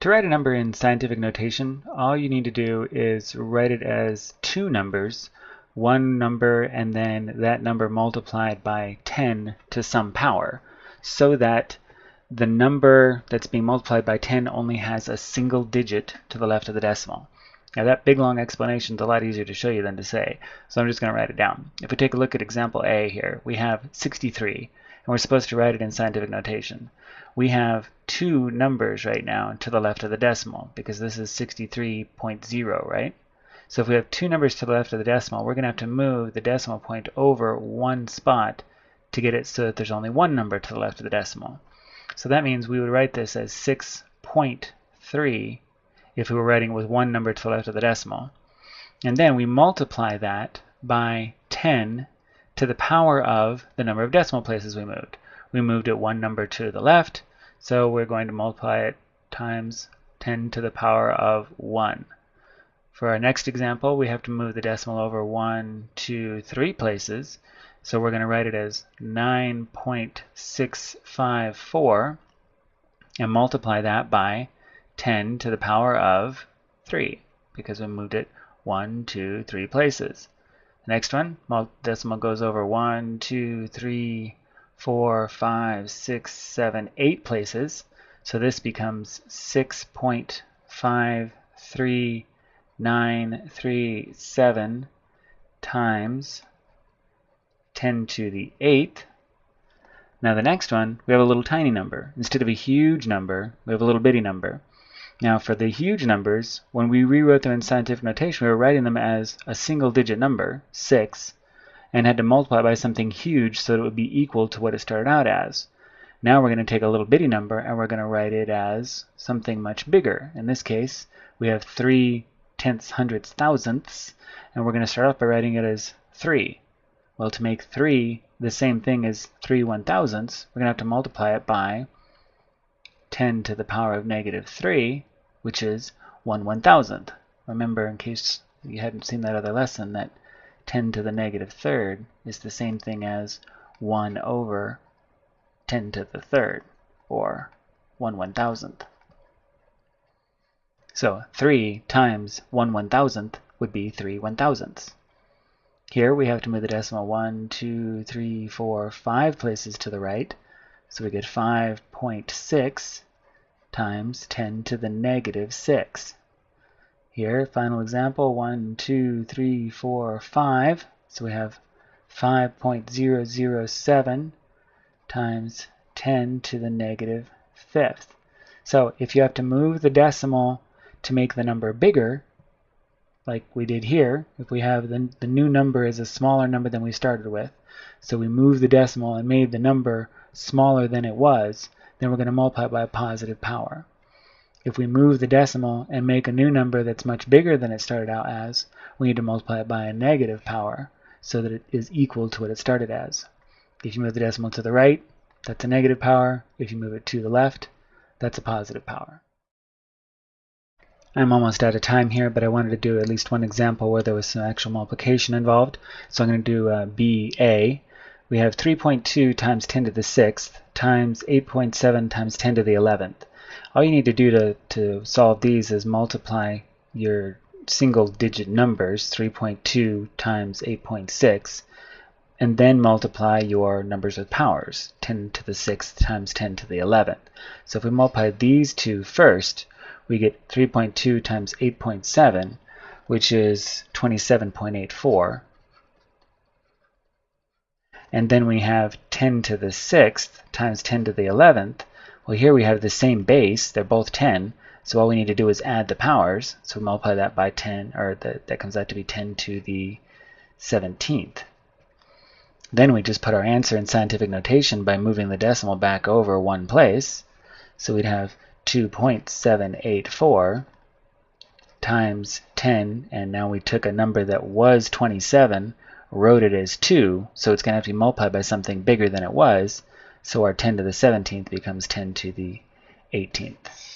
To write a number in scientific notation, all you need to do is write it as two numbers, one number and then that number multiplied by 10 to some power, so that the number that's being multiplied by 10 only has a single digit to the left of the decimal. Now that big long explanation is a lot easier to show you than to say, so I'm just going to write it down. If we take a look at example A here, we have 63, and we're supposed to write it in scientific notation. We have two numbers right now to the left of the decimal, because this is 63.0, right? So if we have two numbers to the left of the decimal, we're going to have to move the decimal point over one spot to get it so that there's only one number to the left of the decimal. So that means we would write this as 6.3 if we were writing with one number to the left of the decimal. And then we multiply that by 10 to the power of the number of decimal places we moved. We moved it one number to the left, so we're going to multiply it times 10 to the power of 1. For our next example, we have to move the decimal over 1, 2, 3 places, so we're going to write it as 9.654 and multiply that by 10 to the power of 3, because we moved it 1, 2, 3 places. The next one, decimal goes over 1, 2, 3, 4, 5, 6, 7, 8 places, so this becomes 6.5397 times 10 to the 8th. Now the next one, we have a little tiny number. Instead of a huge number, we have a little bitty number. Now for the huge numbers, when we rewrote them in scientific notation, we were writing them as a single digit number, 6, and had to multiply by something huge so that it would be equal to what it started out as. Now we're going to take a little bitty number and we're going to write it as something much bigger. In this case, we have 3/10,000ths, and we're going to start off by writing it as 3. Well, to make 3 the same thing as 3/1000ths, we're going to have to multiply it by 10 to the power of -3, which is 1/1000th. Remember, in case you hadn't seen that other lesson, that 10 to the -3rd is the same thing as 1 over 10 to the 3rd, or 1/1000th. So 3 times 1/1000th would be 3/1000ths. Here we have to move the decimal 1, 2, 3, 4, 5 places to the right, so we get 5.6 times 10 to the -6. Here, final example, 1, 2, 3, 4, 5. So we have 5.007 times 10 to the -5th. So if you have to move the decimal to make the number bigger, like we did here, if we have the new number is a smaller number than we started with, so we moved the decimal and made the number smaller than it was, then we're going to multiply by a positive power. If we move the decimal and make a new number that's much bigger than it started out as, we need to multiply it by a negative power so that it is equal to what it started as. If you move the decimal to the right, that's a negative power. If you move it to the left, that's a positive power. I'm almost out of time here, but I wanted to do at least one example where there was some actual multiplication involved. So I'm going to do BA. We have 3.2 times 10 to the 6th times 8.7 times 10 to the 11th. All you need to do to solve these is multiply your single digit numbers, 3.2 times 8.6, and then multiply your numbers with powers, 10 to the 6th times 10 to the 11th. So if we multiply these two first, we get 3.2 times 8.7, which is 27.84. And then we have 10 to the 6th times 10 to the 11th. Well, here we have the same base. They're both 10. So all we need to do is add the powers. So we multiply that by 10, or that comes out to be 10 to the 17th. Then we just put our answer in scientific notation by moving the decimal back over one place. So we'd have 2.784 times 10, and now we took a number that was 27, wrote it as 2, so it's going to have to be multiplied by something bigger than it was, so our 10 to the 17th becomes 10 to the 18th.